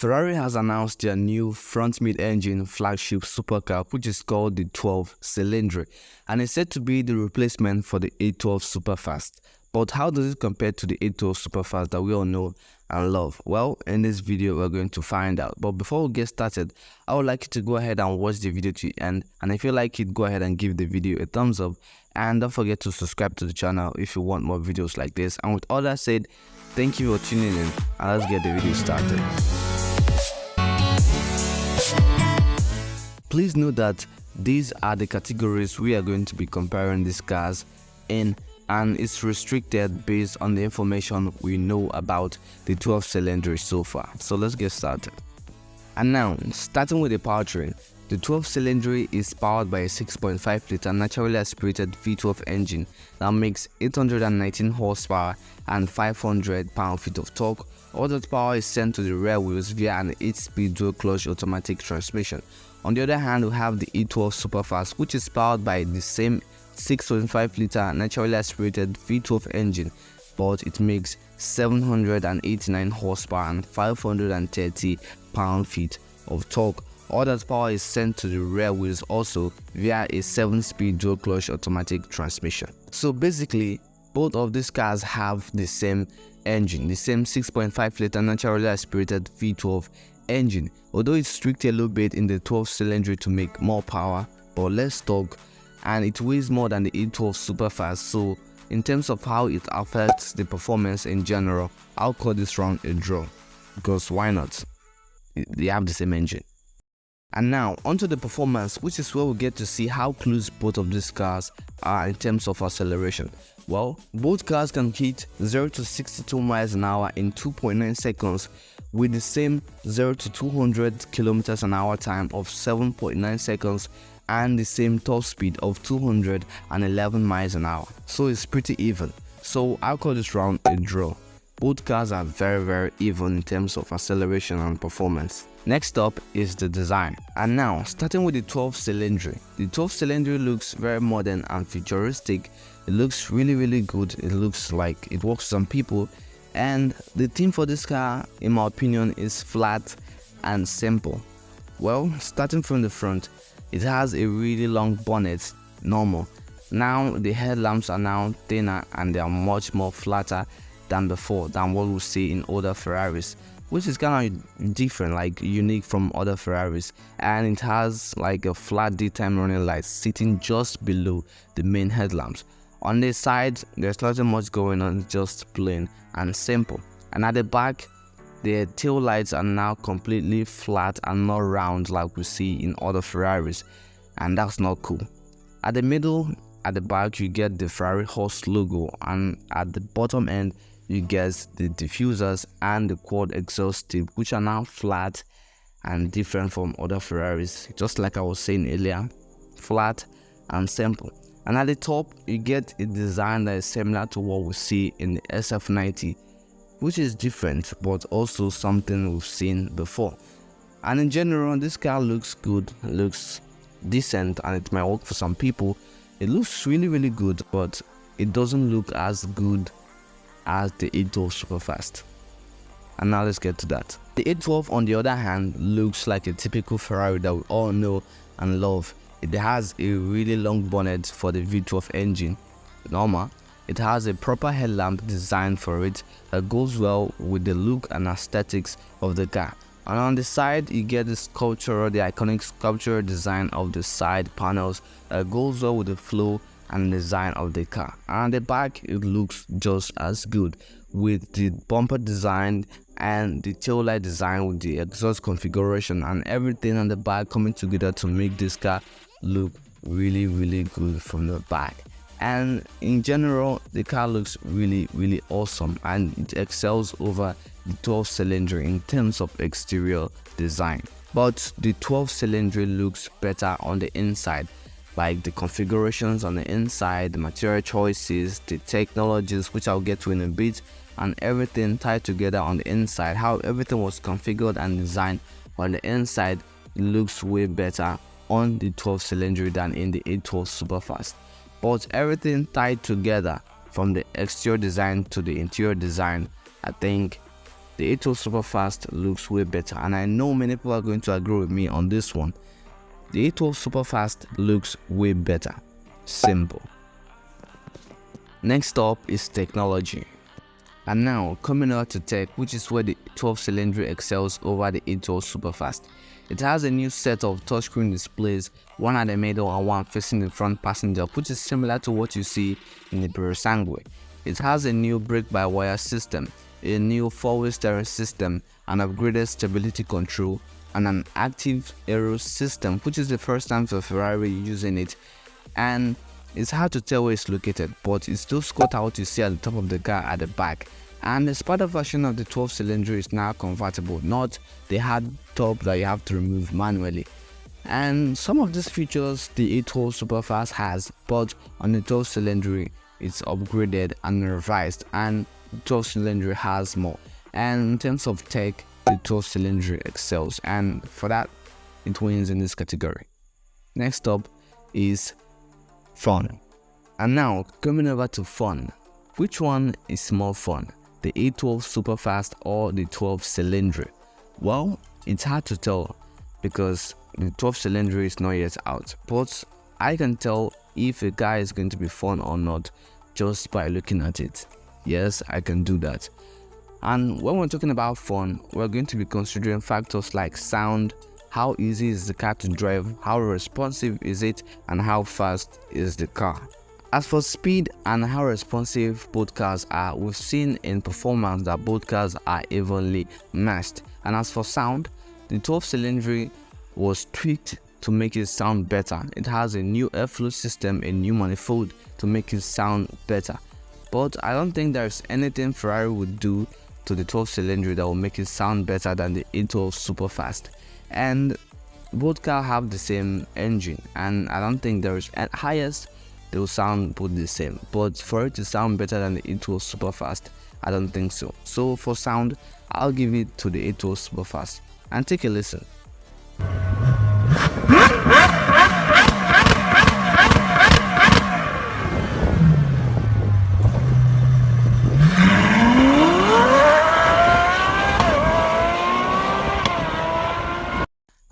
Ferrari has announced their new front mid-engine flagship supercar, which is called the 12 Cilindri, and it's said to be the replacement for the 812 Superfast. But how does it compare to the 812 Superfast that we all know and love? Well, in this video we're going to find out. But before we get started, I would like you to go ahead and watch the video to the end, and if you like it, go ahead and give the video a thumbs up, and don't forget to subscribe to the channel if you want more videos like this. And with all that said, thank you for tuning in, and let's get the video started. Please note that these are the categories we are going to be comparing these cars in, and it's restricted based on the information we know about the 12 Cilindri so far. So let's get started. And now, starting with the powertrain, the 12 Cilindri is powered by a 6.5 liter naturally aspirated V12 engine that makes 819 horsepower and 500 pound-feet of torque. All that power is sent to the rear wheels via an 8-speed dual-clutch automatic transmission. On the other hand, we have the 812 Superfast, which is powered by the same 6.5 liter naturally aspirated V12 engine, but it makes 789 horsepower and 530 pound-feet of torque. All that power is sent to the rear wheels also via a 7-speed dual-clutch automatic transmission. So basically, both of these cars have the same engine, the same 6.5 liter naturally aspirated V12 engine, although it's tweaked a little bit in the 12 Cilindri to make more power but less torque, and it weighs more than the 812 Superfast. So in terms of how it affects the performance in general, I'll call this round a draw, because why not? They have the same engine. And now onto the performance, which is where we get to see how close both of these cars are in terms of acceleration. Well, both cars can hit 0 to 62 miles an hour in 2.9 seconds with the same 0 to 200 kilometers an hour time of 7.9 seconds and the same top speed of 211 miles an hour. So it's pretty even. So I'll call this round a draw. Both cars are very even in terms of acceleration and performance. Next up is the design. And now, starting with the 12 Cilindri. The 12 Cilindri looks very modern and futuristic. It looks really good. It looks like it works for some people. And the theme for this car, in my opinion, is flat and simple. Well, starting from the front, it has a really long bonnet, normal. Now the headlamps are now thinner and they are much more flatter than before, than what we see in other Ferraris, which is kind of different, like unique from other Ferraris. And it has like a flat daytime running light sitting just below the main headlamps. On the side, there's nothing much going on, just plain and simple. And at the back, the tail lights are now completely flat and not round like we see in other Ferraris, and that's not cool. At the middle, at the back, you get the Ferrari horse logo, and at the bottom end you get the diffusers and the quad exhaust tip, which are now flat and different from other Ferraris, just like I was saying earlier, flat and simple. And at the top, you get a design that is similar to what we see in the SF90, which is different but also something we've seen before. And in general, this car looks good, it looks decent, and it might work for some people. It looks really good, but it doesn't look as good as the 812 Superfast. And now let's get to that. The 812, on the other hand, looks like a typical Ferrari that we all know and love. It has a really long bonnet for the V12 engine, normal. It has a proper headlamp designed for it that goes well with the look and aesthetics of the car. And on the side, you get the iconic sculptural design of the side panels that goes well with the flow and design of the car. And at the back, it looks just as good with the bumper design and the tail light design with the exhaust configuration and everything on the back coming together to make this car look really good from the back. And in general, the car looks really awesome, and it excels over the 12 Cilindri in terms of exterior design. But the 12 Cilindri looks better on the inside, like the configurations on the inside, the material choices, the technologies, which I'll get to in a bit, and everything tied together on the inside. How everything was configured and designed on the inside looks way better on the 12 Cilindri than in the 812 Superfast. But everything tied together from the exterior design to the interior design, I think the 812 Superfast looks way better, and I know many people are going to agree with me on this one. The 812 Superfast looks way better. Simple. Next up is technology. And now coming out to tech, which is where the 12 Cilindri excels over the 812 Superfast. It has a new set of touchscreen displays, one at the middle and one facing the front passenger, which is similar to what you see in the Sangue. It has a new brake-by-wire system, a new four-wheel steering system, an upgraded stability control, and an active aero system, which is the first time for Ferrari using it. And it's hard to tell where it's located, but it's those cutouts you see at the top of the car at the back. And the Spada version of the 12 Cilindri is now convertible, not the hard top that you have to remove manually. And some of these features the 812 Superfast has, but on the 12 Cilindri it's upgraded and revised, and the 12 Cilindri has more. And in terms of tech, the 12 Cilindri excels, and for that it wins in this category. Next up is fun. And now coming over to fun, which one is more fun, the 812 Superfast or the 12 Cilindri? Well, it's hard to tell because the 12 Cilindri is not yet out, but I can tell if a car is going to be fun or not just by looking at it. Yes, I can do that. And when we're talking about fun, we're going to be considering factors like sound, how easy is the car to drive, how responsive is it, and how fast is the car. As for speed and how responsive both cars are, we've seen in performance that both cars are evenly matched. And as for sound, the 12 Cilindri was tweaked to make it sound better. It has a new airflow system, a new manifold to make it sound better. But I don't think there's anything Ferrari would do to the 12 Cilindri that will make it sound better than the 812 Superfast. And both cars have the same engine, and I don't think there is, at highest they will sound both the same, but for it to sound better than the 812 Superfast, I don't think so. So for sound, I'll give it to the 812 Superfast, and take a listen.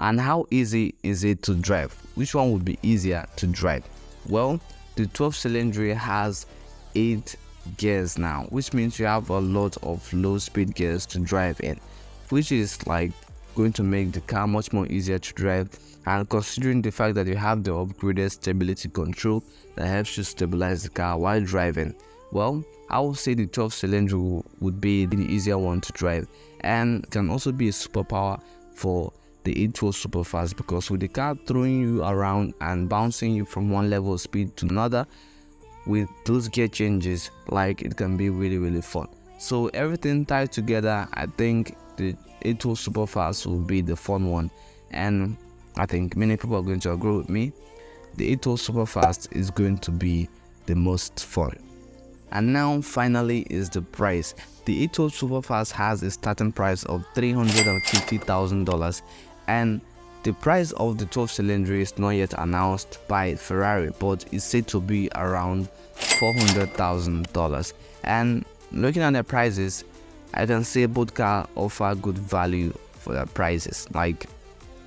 And how easy is it to drive? Which one would be easier to drive? Well, the 12 Cilindri has 8 gears now, which means you have a lot of low speed gears to drive in, which is like going to make the car much more easier to drive. And considering the fact that you have the upgraded stability control that helps you stabilize the car while driving, well, I would say the 12 Cilindri would be the easier one to drive, and can also be a superpower for the 812 Superfast, because with the car throwing you around and bouncing you from one level of speed to another with those gear changes, like, it can be really fun. So everything tied together, I think the 812 Superfast will be the fun one, and I think many people are going to agree with me. The 812 Superfast is going to be the most fun. And now finally is the price. The 812 Superfast has a starting price of $350,000, and the price of the 12 Cilindri is not yet announced by Ferrari, but it's said to be around $400,000. And looking at their prices, I can say both cars offer good value for their prices. Like,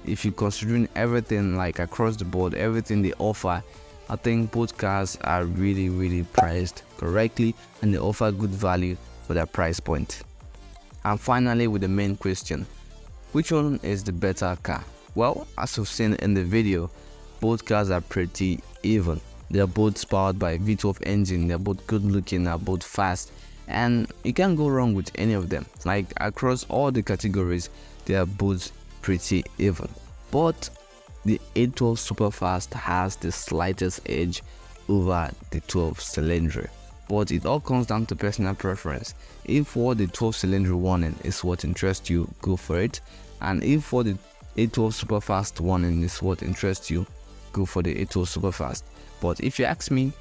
if you're considering everything, like across the board, everything they offer, I think both cars are really priced correctly, and they offer good value for their price point. And finally, with the main question, which one is the better car? Well, as you've seen in the video, both cars are pretty even. They're both powered by V12 engine, they're both good looking, they're both fast, and you can't go wrong with any of them. Like, across all the categories, they are both pretty even. But the 812 Superfast has the slightest edge over the 12 Cilindri. But it all comes down to personal preference. If what the 12 Cilindri warning is what interests you, go for it. And if what the 812 Superfast warning is what interests you, go for the 812 Superfast. But if you ask me,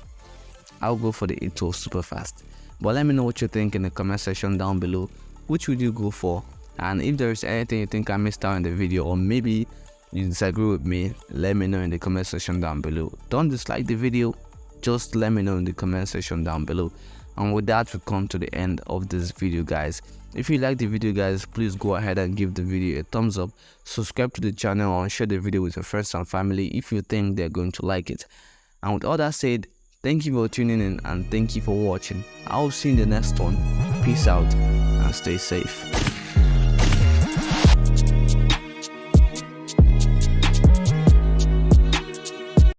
I'll go for the 812 Superfast. But let me know what you think in the comment section down below. Which would you go for? And if there is anything you think I missed out in the video, or maybe you disagree with me, let me know in the comment section down below. Don't dislike the video, just let me know in the comment section down below. And with that, we come to the end of this video, guys. If you like the video, guys, please go ahead and give the video a thumbs up, subscribe to the channel, and share the video with your friends and family if you think they're going to like it. And with all that said, thank you for tuning in and thank you for watching. I'll see you in the next one. Peace out and stay safe.